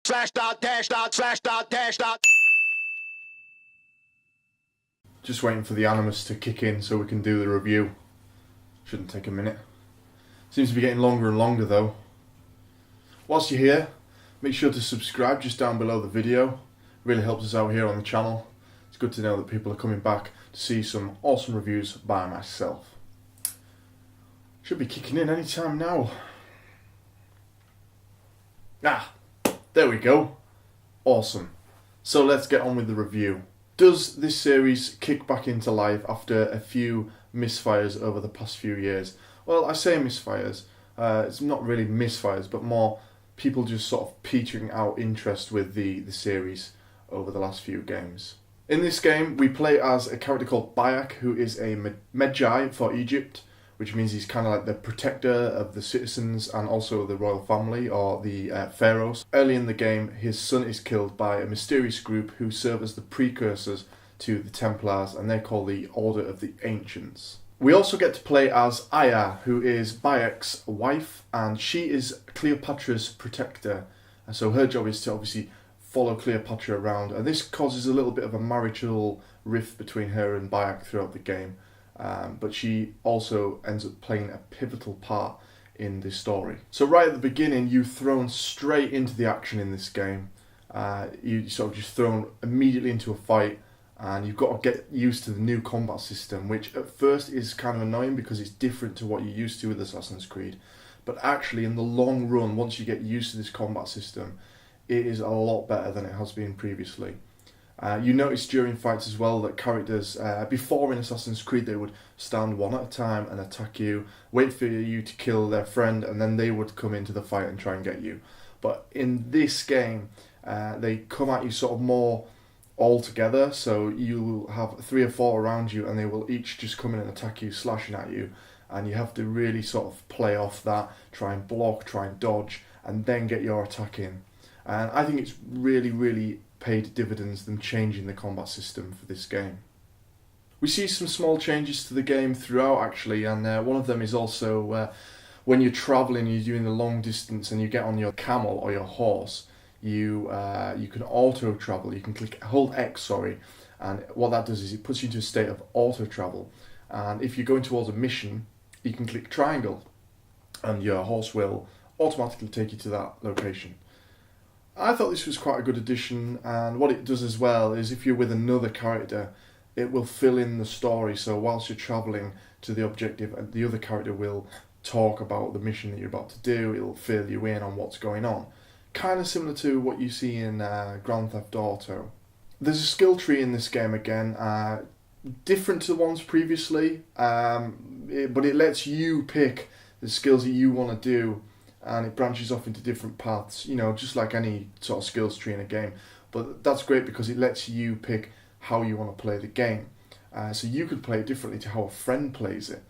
slash dot dash dot slash dot dash dot. Just waiting for the animus to kick in so we can do the review. Shouldn't take a minute. Seems to be getting longer and longer though. Whilst you're here, make sure to subscribe just down below the video. It really helps us out here on the channel. It's good to know that people are coming back to see some awesome reviews by myself. Should be kicking in any time now. Ah, there we go. Awesome. So let's get on with the review. Does this series kick back into life after a few misfires over the past few years? Well, I say misfires. It's not really misfires, but more people just sort of petering out interest with the series over the last few games. In this game, we play as a character called Bayek, who is a Medjay for Egypt, which means he's kind of like the protector of the citizens and also the royal family, or the pharaohs. Early in the game, his son is killed by a mysterious group who serve as the precursors to the Templars, and they're called the Order of the Ancients. We also get to play as Aya, who is Bayek's wife, and she is Cleopatra's protector. And so her job is to obviously follow Cleopatra around, and this causes a little bit of a marital rift between her and Bayek throughout the game. But she also ends up playing a pivotal part in this story. So right at the beginning, you're thrown straight into the action in this game. You sort of just thrown immediately into a fight, and you've got to get used to the new combat system, which at first is kind of annoying because it's different to what you're used to with Assassin's Creed. But actually, in the long run, once you get used to this combat system, it is a lot better than it has been previously. You notice during fights as well that characters, before in Assassin's Creed, they would stand one at a time and attack you, wait for you to kill their friend, and then they would come into the fight and try and get you. But in this game, they come at you sort of more all together, so you have 3 or 4 around you and they will each just come in and attack you, slashing at you, and you have to really sort of play off that, try and block, try and dodge, and then get your attack in. And I think it's really paid dividends them changing the combat system for this game. We see some small changes to the game throughout actually, and one of them is also when you're travelling, you're doing the long distance and you get on your camel or your horse, you can auto travel. You can hold X, and what that does is it puts you into a state of auto travel. And if you're going towards a mission, you can click triangle and your horse will automatically take you to that location. I thought this was quite a good addition, and what it does as well is if you're with another character, it will fill in the story. So whilst you're travelling to the objective, the other character will talk about the mission that you're about to do. It'll fill you in on what's going on. Kind of similar to what you see in Grand Theft Auto. There's a skill tree in this game again, different to the ones previously, but it lets you pick the skills that you want to do, and it branches off into different paths, you know, just like any sort of skills tree in a game. But that's great because it lets you pick how you want to play the game. So you could play it differently to how a friend plays it.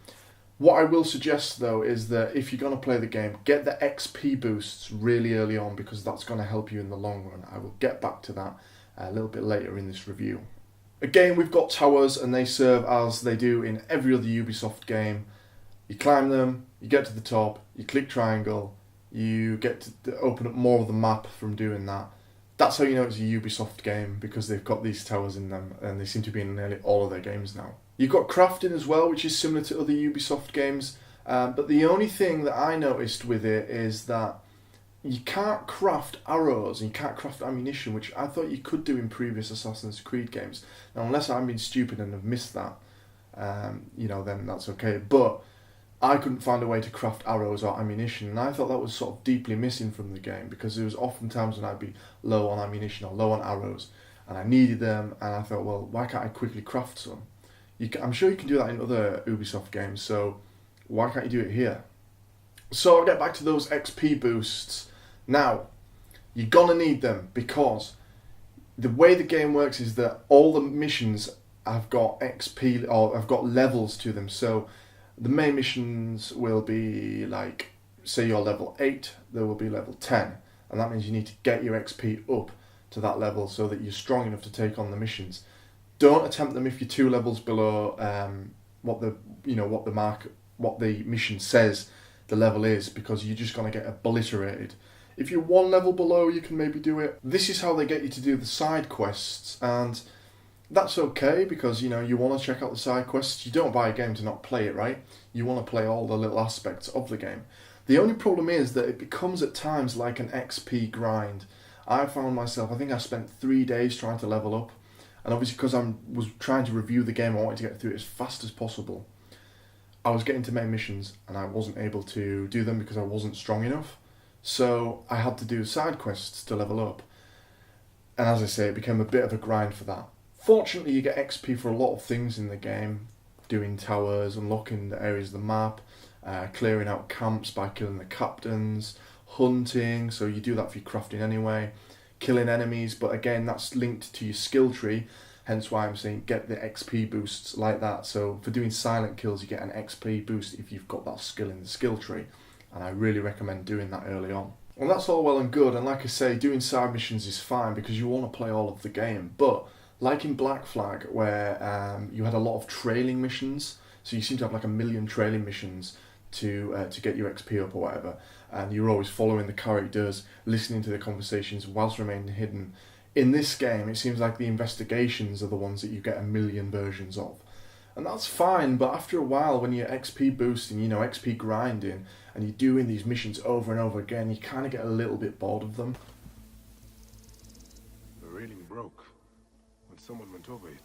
What I will suggest though is that if you're going to play the game, get the XP boosts really early on, because that's going to help you in the long run. I will get back to that a little bit later in this review. Again, we've got towers, and they serve as they do in every other Ubisoft game. You climb them, you get to the top, you click triangle, you get to open up more of the map from doing that. That's how you know it's a Ubisoft game, because they've got these towers in them, and they seem to be in nearly all of their games now. You've got crafting as well, which is similar to other Ubisoft games, but the only thing that I noticed with it is that you can't craft arrows and you can't craft ammunition, which I thought you could do in previous Assassin's Creed games. Now, unless I'm being stupid and have missed that, then that's okay. But I couldn't find a way to craft arrows or ammunition, and I thought that was sort of deeply missing from the game, because there was often times when I'd be low on ammunition or low on arrows, and I needed them, and I thought, well, why can't I quickly craft some? I'm sure you can do that in other Ubisoft games, so why can't you do it here? So I'll get back to those XP boosts. Now, you're gonna need them, because the way the game works is that all the missions have got XP, or have got levels to them. So the main missions will be like, say you're level 8, there will be level 10, and that means you need to get your XP up to that level so that you're strong enough to take on the missions. Don't attempt them if you're 2 levels below what the mission says the level is, because you're just going to get obliterated If you're one level below, you can maybe do it. This is how they get you to do the side quests, and that's okay because, you know, you want to check out the side quests. You don't buy a game to not play it, right? You want to play all the little aspects of the game. The only problem is that it becomes at times like an XP grind. I found myself, I think I spent 3 days trying to level up, and obviously because I was trying to review the game, I wanted to get through it as fast as possible. I was getting to main missions and I wasn't able to do them because I wasn't strong enough. So I had to do side quests to level up. And as I say, it became a bit of a grind for that. Fortunately, you get XP for a lot of things in the game. Doing towers, unlocking the areas of the map, clearing out camps by killing the captains, hunting, so you do that for your crafting anyway, killing enemies, but again, that's linked to your skill tree, hence why I'm saying get the XP boosts like that. So for doing silent kills, you get an XP boost if you've got that skill in the skill tree, and I really recommend doing that early on. Well, that's all well and good, and like I say, doing side missions is fine because you want to play all of the game, but like in Black Flag, where you had a lot of trailing missions, so you seem to have like 1 million trailing missions to get your XP up or whatever, and you're always following the characters, listening to the conversations whilst remaining hidden. In this game, it seems like the investigations are the ones that you get 1 million versions of. And that's fine, but after a while, when you're XP boosting, you know, XP grinding, and you're doing these missions over and over again, you kind of get a little bit bored of them. The railing broke when someone went over it.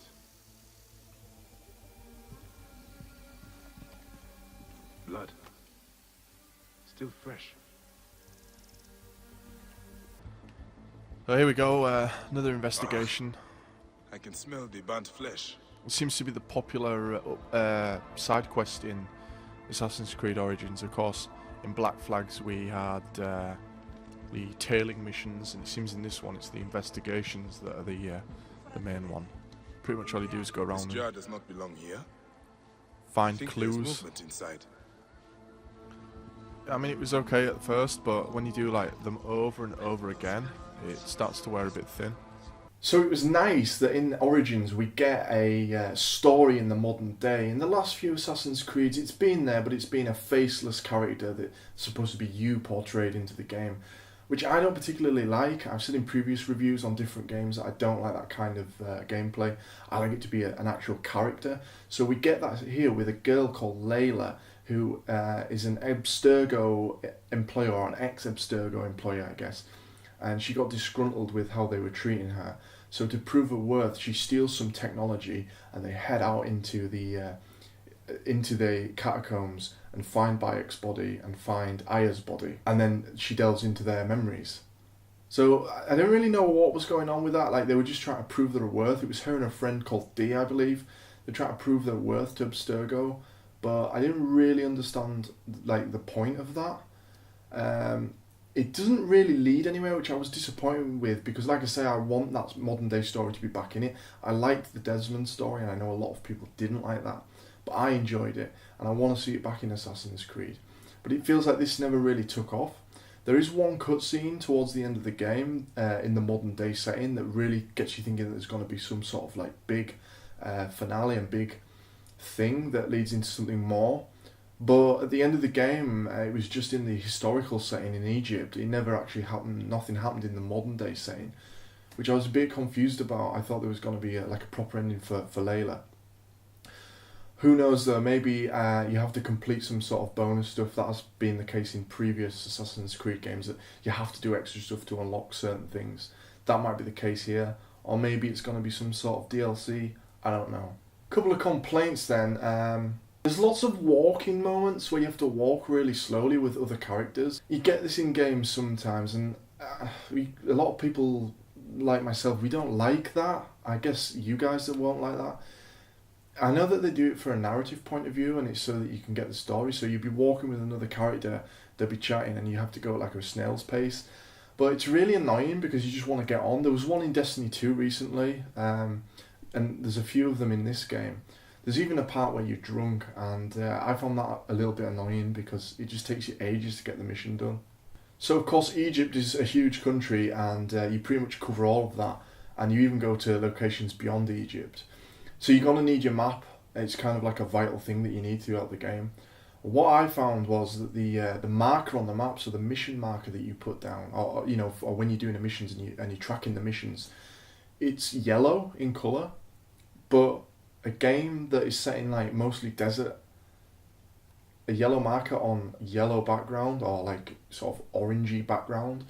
Blood. Still fresh. So here we go, another investigation. I can smell the burnt flesh. It seems to be the popular side quest in Assassin's Creed Origins. Of course, in Black Flags we had the tailing missions, and it seems in this one it's the investigations that are the main one. Pretty much all you do is go around This jar and does not belong here. find I think there's clues. movement inside. I mean, it was okay at first, but when you do like them over and over again, it starts to wear a bit thin. So it was nice that in Origins we get a story in the modern day. In the last few Assassin's Creeds, it's been there, but it's been a faceless character that's supposed to be you portrayed into the game, which I don't particularly like. I've said in previous reviews on different games that I don't like that kind of gameplay. I like it to be an actual character. So we get that here with a girl called Layla, who is an Abstergo employer, or an ex-Abstergo employer, I guess. And she got disgruntled with how they were treating her. So to prove her worth, she steals some technology, and they head out into the catacombs and find Bayek's body and find Aya's body, and then she delves into their memories. So I don't really know what was going on with that. Like, they were just trying to prove their worth. It was her and a friend called Dee, I believe. They're trying to prove their worth to Abstergo, but I didn't really understand like the point of that. It doesn't really lead anywhere, which I was disappointed with, because like I say, I want that modern day story to be back in it. I liked the Desmond story, and I know a lot of people didn't like that, but I enjoyed it, and I want to see it back in Assassin's Creed. But it feels like this never really took off. There is one cutscene towards the end of the game in the modern day setting that really gets you thinking that there's going to be some sort of like big finale and big thing that leads into something more. But at the end of the game, it was just in the historical setting in Egypt. It never actually happened. Nothing happened in the modern day setting, which I was a bit confused about. I thought there was going to be a proper ending for Layla. Who knows though? Maybe you have to complete some sort of bonus stuff. That has been the case in previous Assassin's Creed games, that you have to do extra stuff to unlock certain things. That might be the case here, or maybe it's going to be some sort of DLC. I don't know. Couple of complaints then. There's lots of walking moments where you have to walk really slowly with other characters. You get this in games sometimes, and a lot of people like myself, we don't like that. I guess you guys that won't like that. I know that they do it for a narrative point of view, and it's so that you can get the story. So you'd be walking with another character, they'll be chatting, and you have to go at like a snail's pace. But it's really annoying because you just want to get on. There was one in Destiny 2 recently, and there's a few of them in this game. There's even a part where you're drunk, and I found that a little bit annoying because it just takes you ages to get the mission done. So of course Egypt is a huge country, and you pretty much cover all of that, and you even go to locations beyond Egypt. So you're going to need your map. It's kind of like a vital thing that you need throughout the game. What I found was that the marker on the map, so the mission marker that you put down, or or when you're doing the missions and you're tracking the missions, it's yellow in color. But a game that is set in like mostly desert, a yellow marker on yellow background or like sort of orangey background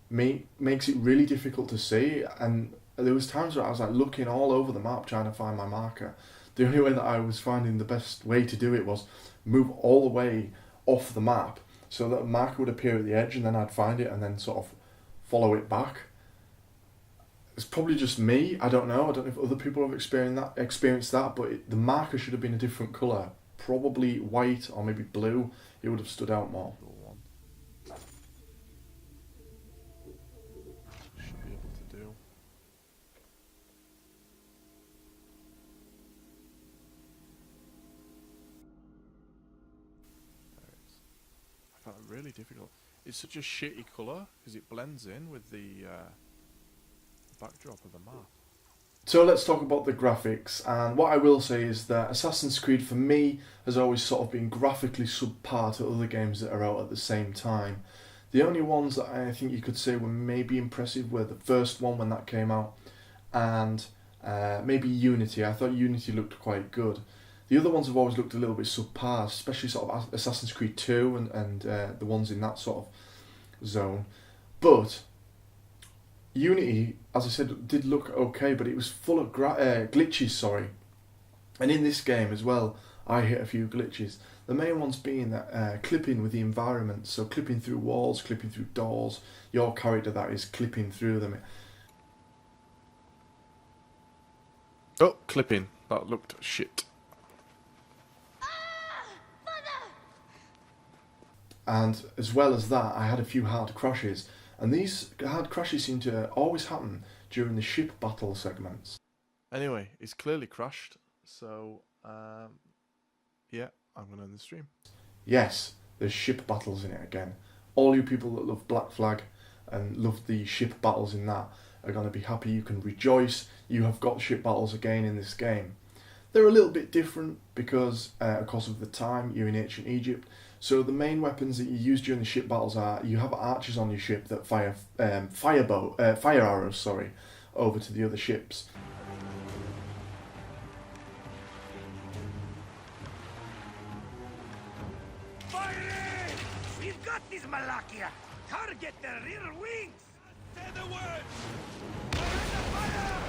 makes it really difficult to see. And there was times where I was like looking all over the map trying to find my marker. The only way that I was finding the best way to do it was move all the way off the map so that a marker would appear at the edge, and then I'd find it and then sort of follow it back. It's probably just me. I don't know. I don't know if other people have experienced that, but the marker should have been a different colour. Probably white or maybe blue. It would have stood out more. Should be able to do. I found it really difficult. It's such a shitty colour because it blends in with the backdrop of the map. So let's talk about the graphics, and what I will say is that Assassin's Creed for me has always sort of been graphically subpar to other games that are out at the same time. The only ones that I think you could say were maybe impressive were the first one when that came out, and maybe Unity. I thought Unity looked quite good. The other ones have always looked a little bit subpar, especially sort of Assassin's Creed 2 and the ones in that sort of zone. But Unity, as I said, did look okay, but it was full of glitches, sorry. And in this game as well, I hit a few glitches. The main ones being that clipping with the environment, so clipping through walls, clipping through doors, your character that is clipping through them. Oh, clipping. That looked shit. And as well as that, I had a few hard crashes. And these hard crashes seem to always happen during the ship battle segments. Anyway, it's clearly crashed, so yeah, I'm going to end the stream. Yes, there's ship battles in it again. All you people that love Black Flag and love the ship battles in that are going to be happy. You can rejoice. You have got ship battles again in this game. They're a little bit different because, of course, of the time, you're in ancient Egypt. So the main weapons that you use during the ship battles are you have archers on your ship that fire fire arrows, over to the other ships. Fire! We've got this Malakia! Target the rear wings! Say the word! Fire!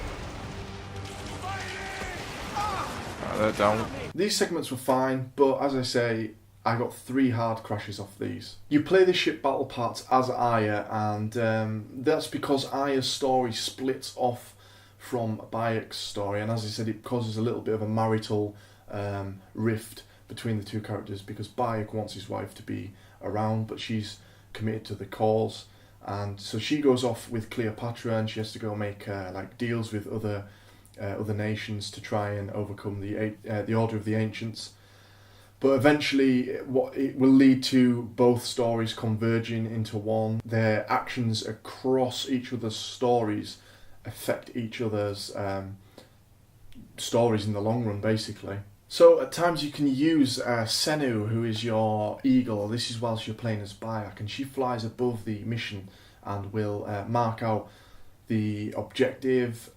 Fire! They're down. These segments were fine, but as I say, I got 3 hard crashes off these. You play the ship battle parts as Aya, and that's because Aya's story splits off from Bayek's story, and as I said, it causes a little bit of a marital rift between the two characters because Bayek wants his wife to be around, but she's committed to the cause, and so she goes off with Cleopatra, and she has to go make like deals with other nations to try and overcome the Order of the Ancients. But eventually, it will lead to both stories converging into one. Their actions across each other's stories affect each other's stories in the long run, basically. So at times you can use Senu, who is your eagle. This is whilst you're playing as Bayek, and she flies above the mission and will mark out the objective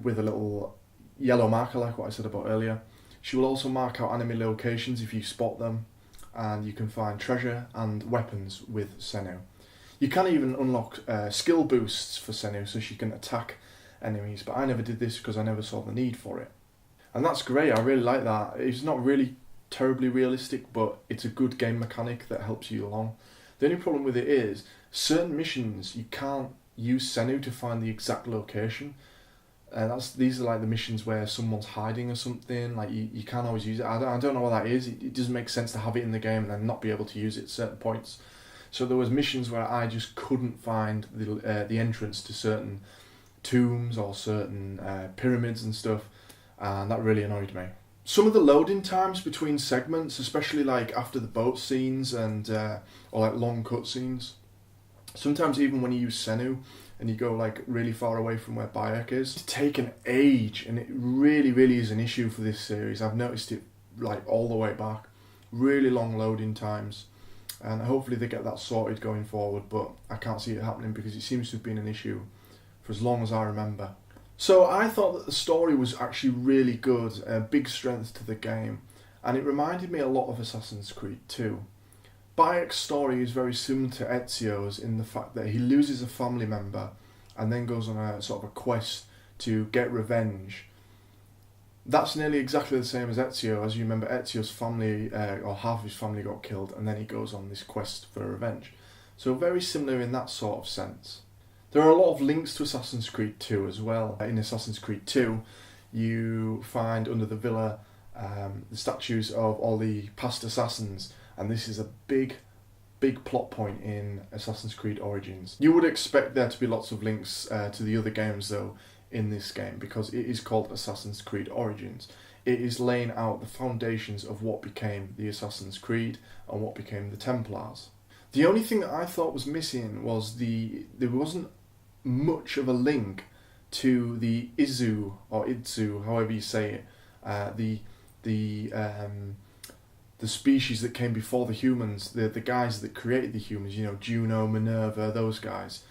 with a little yellow marker, like what I said about earlier. She will also mark out enemy locations if you spot them, and you can find treasure and weapons with Senu. You can even unlock skill boosts for Senu so she can attack enemies, but I never did this because I never saw the need for it. And that's great, I really like that. It's not really terribly realistic, but it's a good game mechanic that helps you along. The only problem with it is, certain missions you can't use Senu to find the exact location. These are like the missions where someone's hiding or something. Like you can't always use it. I don't know what that is. It doesn't make sense to have it in the game and then not be able to use it at certain points. So there was missions where I just couldn't find the entrance to certain tombs or certain pyramids and stuff, and that really annoyed me. Some of the loading times between segments, especially like after the boat scenes and or like long cutscenes, sometimes even when you use Senu and you go like really far away from where Bayek is, it's taken age, and it really is an issue for this series. I've noticed it like all the way back. really long loading times, and hopefully they get that sorted going forward, but I can't see it happening because it seems to have been an issue for as long as I remember. So I thought that the story was actually really good, a big strength to the game, and it reminded me a lot of Assassin's Creed 2. Bayek's story is very similar to Ezio's in the fact that he loses a family member and then goes on a sort of a quest to get revenge. That's nearly exactly the same as Ezio. As you remember, Ezio's family, or half of his family got killed, and then he goes on this quest for revenge. So very similar in that sort of sense. There are a lot of links to Assassin's Creed 2 as well. In Assassin's Creed 2, you find under the villa the statues of all the past assassins, and this is a big plot point in Assassin's Creed Origins. You would expect there to be lots of links to the other games though in this game, because it is called Assassin's Creed Origins. It is laying out the foundations of what became the Assassin's Creed and what became the Templars. The only thing that I thought was missing was there wasn't much of a link to the Izu, or Idzu, however you say it, the species that came before the humans, the guys that created the humans, Juno, Minerva, those guys.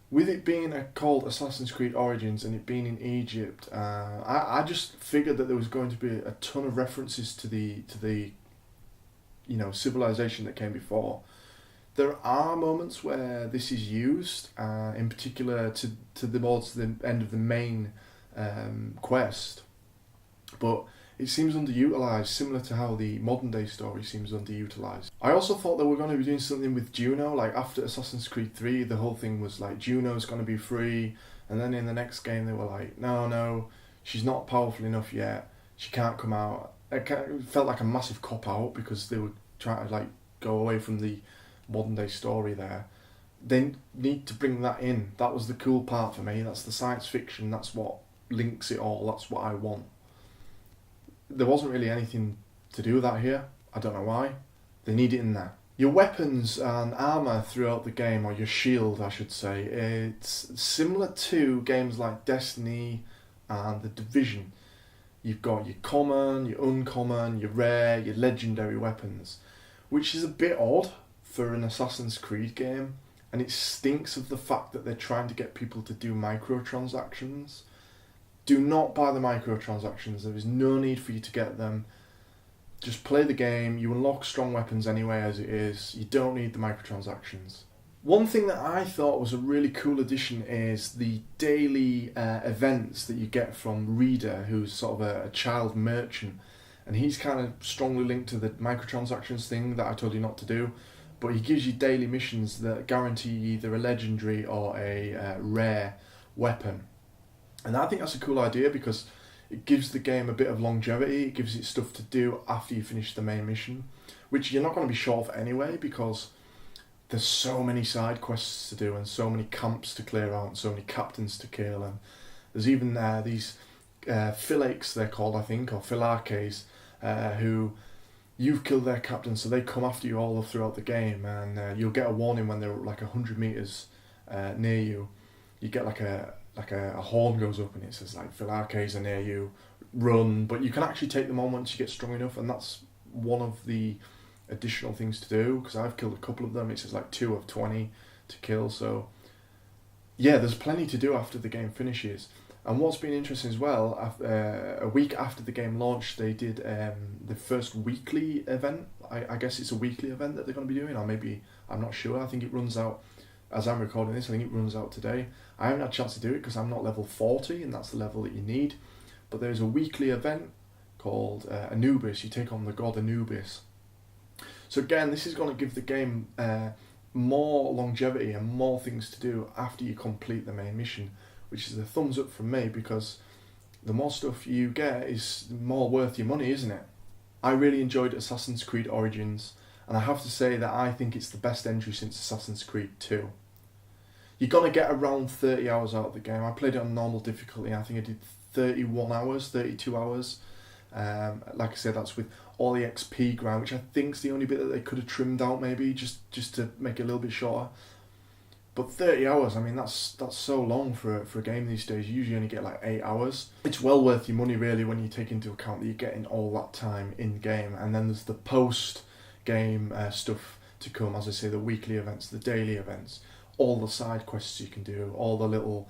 With it being called Assassin's Creed Origins and it being in Egypt, I just figured that there was going to be a ton of references to the civilization that came before. There are moments where this is used, in particular towards the end of the main quest, but it seems underutilised, similar to how the modern day story seems underutilised. I also thought they were going to be doing something with Juno, like after Assassin's Creed 3, the whole thing was like Juno's going to be free, and then in the next game they were like, no, she's not powerful enough yet, she can't come out. It felt like a massive cop-out because they were trying to go away from the modern day story there. They need to bring that in. That was the cool part for me. That's the science fiction, that's what links it all, that's what I want. There wasn't really anything to do with that here. I don't know why. They need it in there. Your weapons and armour throughout the game, or your shield I should say, it's similar to games like Destiny and The Division. You've got your common, your uncommon, your rare, your legendary weapons, which is a bit odd for an Assassin's Creed game, and it stinks of the fact that they're trying to get people to do microtransactions. Do not buy the microtransactions. There is no need for you to get them. Just play the game. You unlock strong weapons anyway as it is. You don't need the microtransactions. One thing that I thought was a really cool addition is the daily events that you get from Reader, who's sort of a child merchant. And he's kind of strongly linked to the microtransactions thing that I told you not to do. But he gives you daily missions that guarantee either a legendary or a rare weapon. And I think that's a cool idea because it gives the game a bit of longevity. It gives it stuff to do after you finish the main mission, which you're not going to be short of anyway because there's so many side quests to do and so many camps to clear out and so many captains to kill. And there's even these Phylakes, they're called, I think, or Phylakes, who you've killed their captain, so they come after you all throughout the game, and you'll get a warning when they're like 100 meters near you. You get like a horn goes up and it says like Phylakes are near you, run. But you can actually take them on once you get strong enough, and that's one of the additional things to do because I've killed a couple of them. It says like 2 of 20 to kill, so yeah, there's plenty to do after the game finishes. And what's been interesting as well, a week after the game launched, they did the first weekly event. I guess it's a weekly event that they're going to be doing, or maybe, I'm not sure. I think it runs out, as I'm recording this, I think it runs out today. I haven't had a chance to do it because I'm not level 40, and that's the level that you need. But there's a weekly event called Anubis. You take on the god Anubis. So again, this is going to give the game more longevity and more things to do after you complete the main mission, which is a thumbs up from me because the more stuff you get is more worth your money, isn't it? I really enjoyed Assassin's Creed Origins, and I have to say that I think it's the best entry since Assassin's Creed 2. You're going to get around 30 hours out of the game. I played it on normal difficulty. I think I did 31 hours, 32 hours. Like I said, that's with all the XP grind, which I think is the only bit that they could have trimmed out maybe, just to make it a little bit shorter. But 30 hours, I mean, that's so long for a game these days. You usually only get like 8 hours. It's well worth your money, really, when you take into account that you're getting all that time in game. And then there's the post-game stuff to come, as I say, the weekly events, the daily events, all the side quests you can do, all the little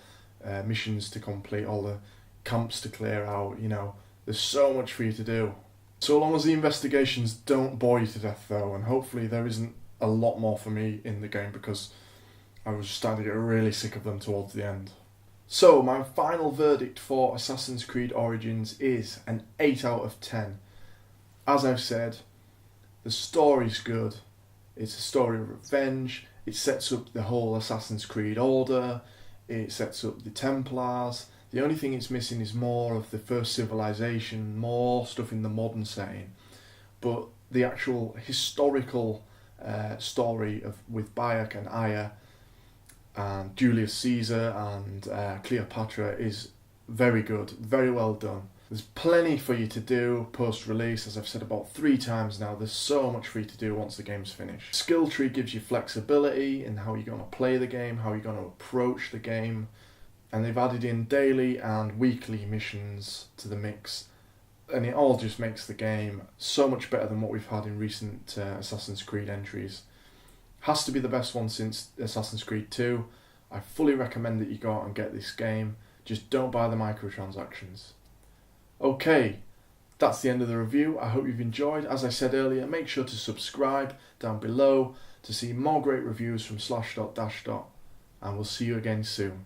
missions to complete, all the camps to clear out, you know. There's so much for you to do. So long as the investigations don't bore you to death, though, and hopefully there isn't a lot more for me in the game, because I was starting to get really sick of them towards the end. So my final verdict for Assassin's Creed Origins is an 8 out of 10. As I've said, the story's good. It's a story of revenge. It sets up the whole Assassin's Creed order. It sets up the Templars. The only thing it's missing is more of the first civilization, more stuff in the modern setting. But the actual historical story with Bayek and Aya and Julius Caesar and Cleopatra is very good, very well done. There's plenty for you to do post-release, as I've said about 3 times now. There's so much for you to do once the game's finished. Skill tree gives you flexibility in how you're going to play the game, how you're going to approach the game. And they've added in daily and weekly missions to the mix. And it all just makes the game so much better than what we've had in recent Assassin's Creed entries. Has to be the best one since Assassin's Creed 2. I fully recommend that you go out and get this game. Just don't buy the microtransactions. Okay, that's the end of the review. I hope you've enjoyed. As I said earlier, make sure to subscribe down below to see more great reviews from /. And we'll see you again soon.